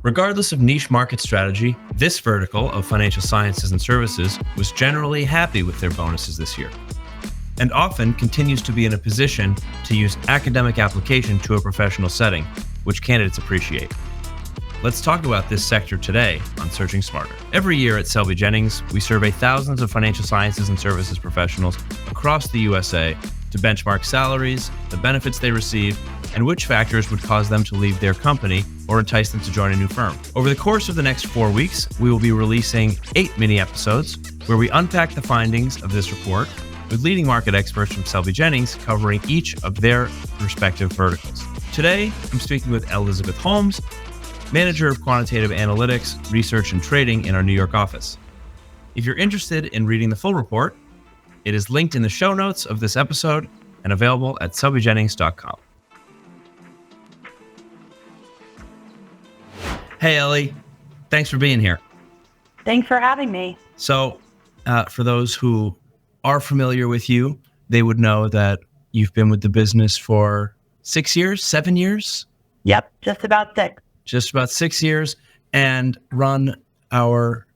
Regardless of niche market strategy, this vertical of financial sciences and services was generally happy with their bonuses this year, and often continues to be in a position to use academic application to a professional setting, which candidates appreciate. Let's talk about this sector today on Searching Smarter. Every year at Selby Jennings, we survey thousands of financial sciences and services professionals across the USA to benchmark salaries, the benefits they receive, and which factors would cause them to leave their company or entice them to join a new firm. Over the course of the next 4 weeks, we will be releasing 8 mini episodes where we unpack the findings of this report with leading market experts from Selby Jennings covering each of their respective verticals. Today, I'm speaking with Elizabeth Holmes, Manager of Quantitative Analytics, Research and Trading in our New York office. If you're interested in reading the full report, it is linked in the show notes of this episode and available at selbyjennings.com. Hey, Ellie. Thanks for being here. Thanks for having me. So, for those who are familiar with you, they would know that you've been with the business for 6 years, 7 years? Yep, just about 6. Just about 6 years, and run our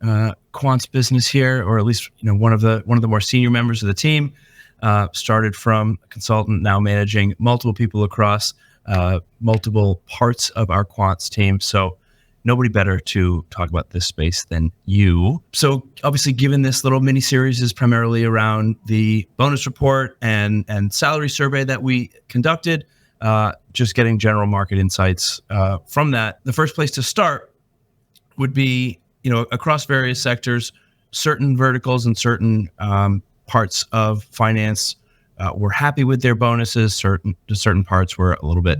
quants business here, or at least one of the more senior members of the team. Started from a consultant, now managing multiple people across multiple parts of our quants team. So nobody better to talk about this space than you. So obviously, given this little mini series is primarily around the bonus report and salary survey that we conducted, just getting general market insights from that. The first place to start would be, across various sectors, certain verticals and certain parts of finance were happy with their bonuses. Certain parts were a little bit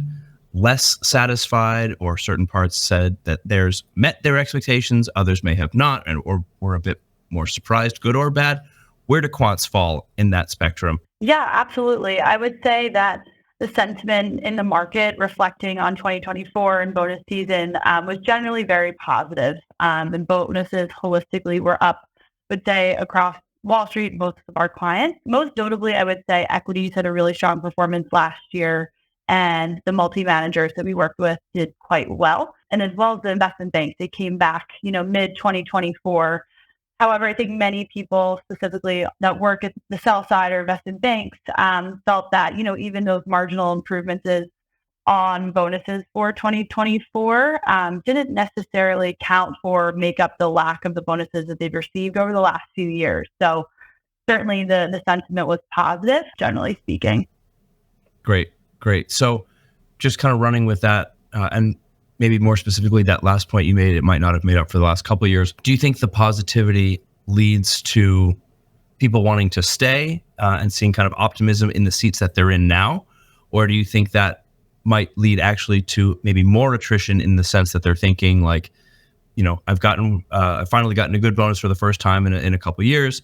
less satisfied, or certain parts said that theirs met their expectations, others may have not, or were a bit more surprised, good or bad. Where do quants fall in that spectrum? Yeah, absolutely. I would say that the sentiment in the market reflecting on 2024 and bonus season was generally very positive. And bonuses holistically were up, would say, across Wall Street, most of our clients. Most notably, I would say equities had a really strong performance last year, and the multi-managers that we worked with did quite well. And as well as the investment banks, they came back, mid-2024. However, I think many people specifically that work at the sell side or investment banks felt that, even those marginal improvements on bonuses for 2024 didn't necessarily count for make up the lack of the bonuses that they've received over the last few years. So certainly the sentiment was positive, generally speaking. Great. So just kind of running with that, and maybe more specifically, that last point you made, it might not have made up for the last couple of years. Do you think the positivity leads to people wanting to stay and seeing kind of optimism in the seats that they're in now? Or do you think that might lead actually to maybe more attrition in the sense that they're thinking like, I've finally gotten a good bonus for the first time in a couple of years.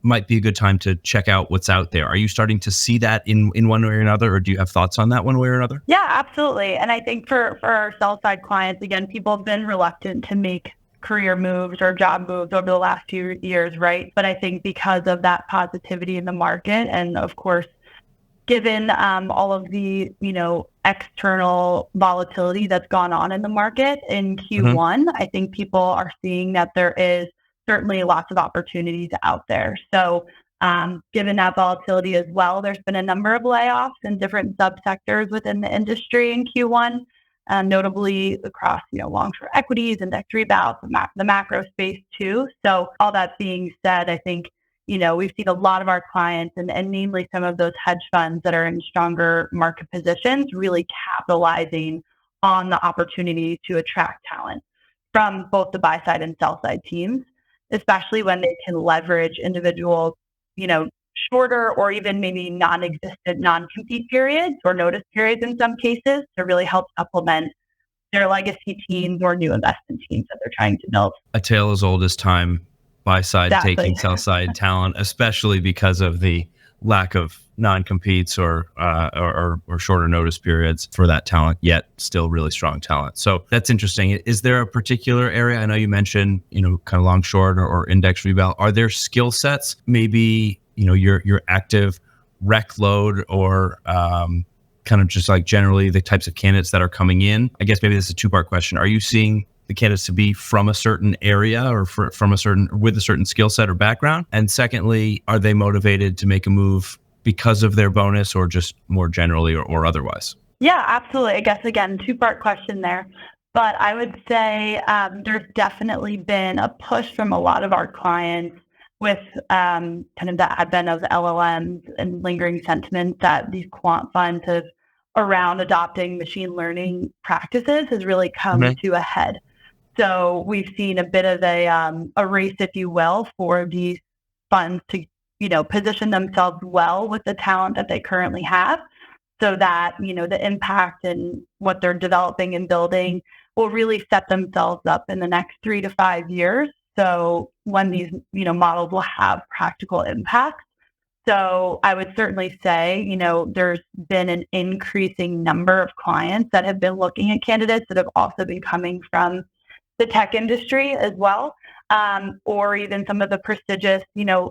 Might be a good time to check out what's out there. Are you starting to see that in one way or another, or do you have thoughts on that one way or another? Yeah, absolutely. And I think for our sell side clients, again, people have been reluctant to make career moves or job moves over the last few years, right? But I think because of that positivity in the market, and of course, given all of the external volatility that's gone on in the market in Q1, I think people are seeing that there is certainly lots of opportunities out there. So given that volatility as well, there's been a number of layoffs in different subsectors within the industry in Q1, notably across long-short equities, index rebouts, the macro space too. So all that being said, I think we've seen a lot of our clients and namely some of those hedge funds that are in stronger market positions really capitalizing on the opportunity to attract talent from both the buy side and sell side teams, especially when they can leverage individual, shorter or even maybe non-existent non-compete periods or notice periods in some cases to really help supplement their legacy teams or new investment teams that they're trying to build. A tale as old as time, buy side taking sell side talent, especially because of the lack of non-competes or shorter notice periods for that talent, yet still really strong talent. So that's interesting. Is there a particular area? I know you mentioned, kind of long short or index rebound. Are there skill sets, maybe, your active rec load or kind of just like generally the types of candidates that are coming in? I guess maybe this is a two-part question. Are you seeing the candidates to be from a certain area or from a certain with a certain skill set or background? And secondly, are they motivated to make a move because of their bonus or just more generally or otherwise? Yeah, absolutely. I guess, again, two-part question there. But I would say there's definitely been a push from a lot of our clients with kind of the advent of LLMs and lingering sentiment that these quant funds have around adopting machine learning practices has really come to a head. So we've seen a bit of a race, if you will, for these funds to, position themselves well with the talent that they currently have, so that, the impact and what they're developing and building will really set themselves up in the next 3 to 5 years. So when these, models will have practical impact. So I would certainly say, there's been an increasing number of clients that have been looking at candidates that have also been coming from the tech industry as well, or even some of the prestigious,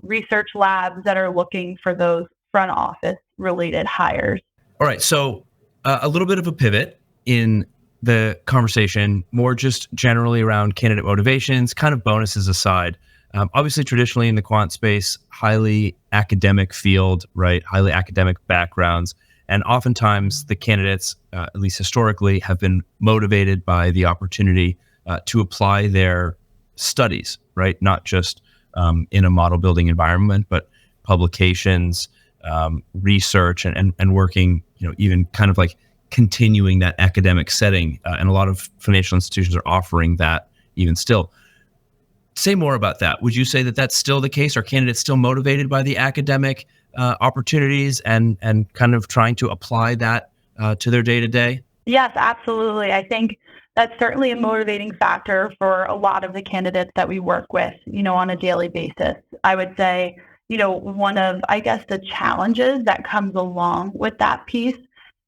research labs that are looking for those front office related hires. All right. So a little bit of a pivot in the conversation, more just generally around candidate motivations, kind of bonuses aside. Obviously, traditionally in the quant space, highly academic field, right? Highly academic backgrounds. And oftentimes the candidates, at least historically, have been motivated by the opportunity to apply their studies, right? Not just in a model building environment, but publications, research, and working, even kind of like continuing that academic setting. And a lot of financial institutions are offering that even still. Say more about that. Would you say that that's still the case? Are candidates still motivated by the academic opportunities and kind of trying to apply that to their day to day? Yes, absolutely. I think that's certainly a motivating factor for a lot of the candidates that we work with, on a daily basis. I would say, one of, I guess, the challenges that comes along with that piece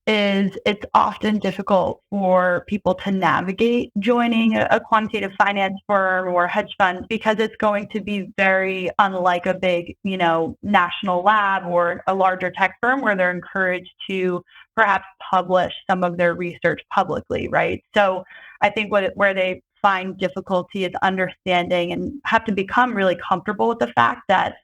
is it's often difficult for people to navigate joining a quantitative finance firm or hedge fund, because it's going to be very unlike a big, national lab or a larger tech firm where they're encouraged to perhaps publish some of their research publicly, right? So I think where they find difficulty is understanding and have to become really comfortable with the fact that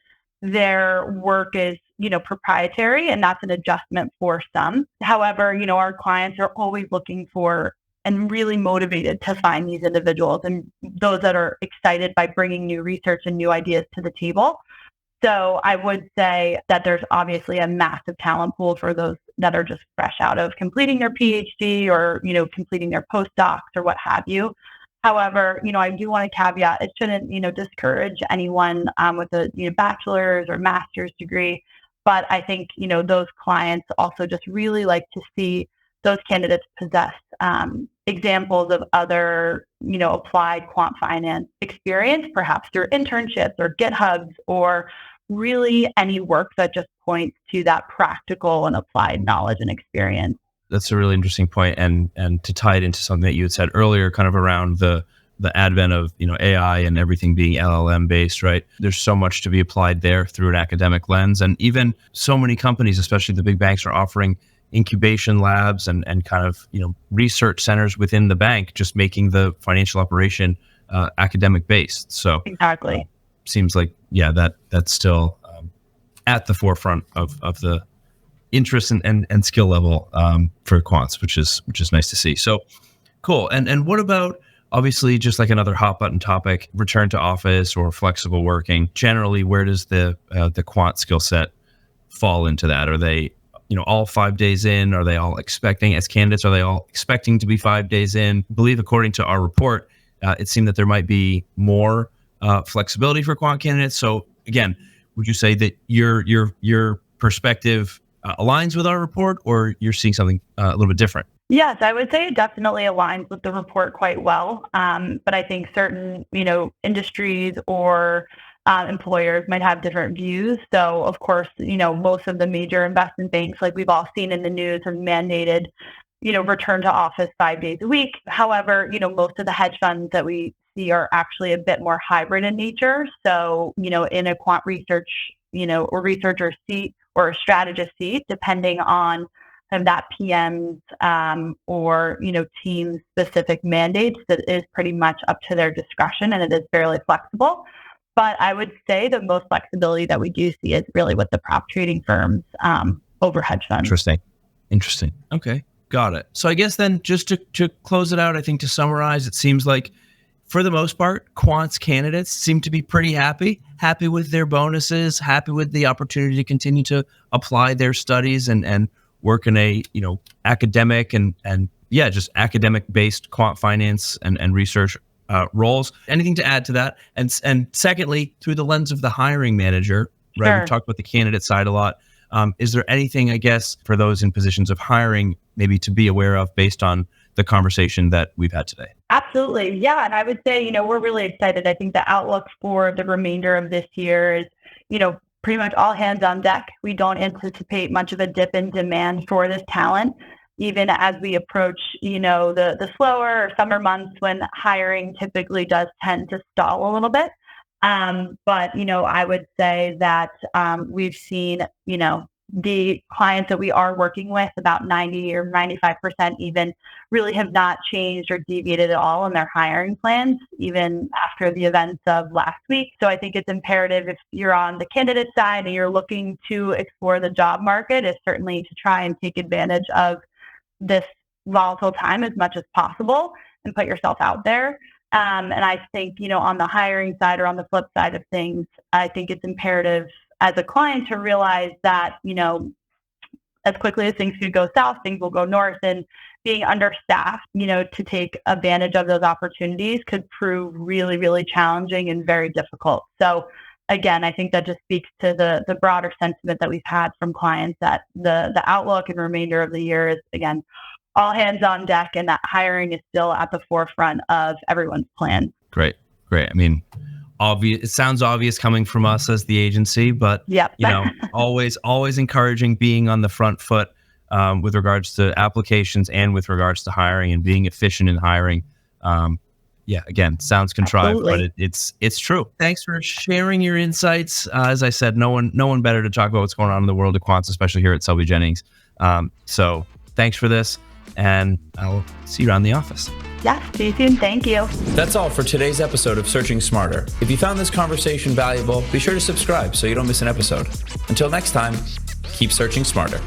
their work is, proprietary, and that's an adjustment for some. However, our clients are always looking for and really motivated to find these individuals and those that are excited by bringing new research and new ideas to the table. So I would say that there's obviously a massive talent pool for those that are just fresh out of completing their PhD or, completing their postdocs or what have you. However, I do want to caveat, it shouldn't, discourage anyone with a bachelor's or master's degree. But I think, those clients also just really like to see those candidates possess examples of other, applied quant finance experience, perhaps through internships or GitHubs, or really any work that just points to that practical and applied knowledge and experience. That's a really interesting point, and to tie it into something that you had said earlier, kind of around the advent of AI and everything being LLM based, right? There's so much to be applied there through an academic lens, and even so many companies, especially the big banks, are offering incubation labs and kind of research centers within the bank, just making the financial operation academic based. So exactly, seems like that's still at the forefront of the interest and skill level for quants, which is nice to see. So cool. And what about, obviously, just like another hot button topic, return to office or flexible working? Generally, where does the quant skill set fall into that? Are they all 5 days in? Are they all expecting, as candidates, are they all expecting to be 5 days in? I believe, according to our report, it seemed that there might be more flexibility for quant candidates. So again, would you say that your perspective aligns with our report, or you're seeing something a little bit different? Yes, I would say it definitely aligns with the report quite well. But I think certain, industries or employers might have different views. So, of course, most of the major investment banks, like we've all seen in the news, have mandated, return to office 5 days a week. However, most of the hedge funds that we see are actually a bit more hybrid in nature. So, in a quant research, or researcher seat or a strategist seat, depending on kind of that PM's or team specific mandates. That is pretty much up to their discretion, and it is fairly flexible. But I would say the most flexibility that we do see is really with the prop trading firms over hedge funds. Interesting. Okay, got it. So I guess then just to close it out, I think to summarize, it seems like for the most part, quants candidates seem to be pretty happy with their bonuses, happy with the opportunity to continue to apply their studies and work in a academic and just academic based quant finance and research roles. Anything to add to that? And secondly, through the lens of the hiring manager, right? Sure. We've talked about the candidate side a lot. Is there anything, I guess, for those in positions of hiring, maybe to be aware of based on the conversation that we've had today? Absolutely. Yeah. And I would say, we're really excited. I think the outlook for the remainder of this year is, pretty much all hands on deck. We don't anticipate much of a dip in demand for this talent, even as we approach, the slower or summer months when hiring typically does tend to stall a little bit. But, I would say that we've seen, the clients that we are working with, about 90 or 95% even, really have not changed or deviated at all in their hiring plans, even after the events of last week. So I think it's imperative, if you're on the candidate side and you're looking to explore the job market, is certainly to try and take advantage of this volatile time as much as possible and put yourself out there. And I think, on the hiring side or on the flip side of things, I think it's imperative as a client to realize that, as quickly as things could go south, things will go north, and being understaffed, to take advantage of those opportunities could prove really, really challenging and very difficult. So again, I think that just speaks to the broader sentiment that we've had from clients, that the outlook and remainder of the year is, again, all hands on deck, and that hiring is still at the forefront of everyone's plan. Great. I mean, obvious. It sounds obvious coming from us as the agency, but yep. always encouraging being on the front foot with regards to applications and with regards to hiring and being efficient in hiring. Again, sounds contrived, Absolutely. but it's true. Thanks for sharing your insights. As I said, no one better to talk about what's going on in the world of quants, especially here at Selby Jennings. So thanks for this, and I'll see you around the office. Yes, see you soon. Thank you. That's all for today's episode of Searching Smarter. If you found this conversation valuable, be sure to subscribe so you don't miss an episode. Until next time, keep searching smarter.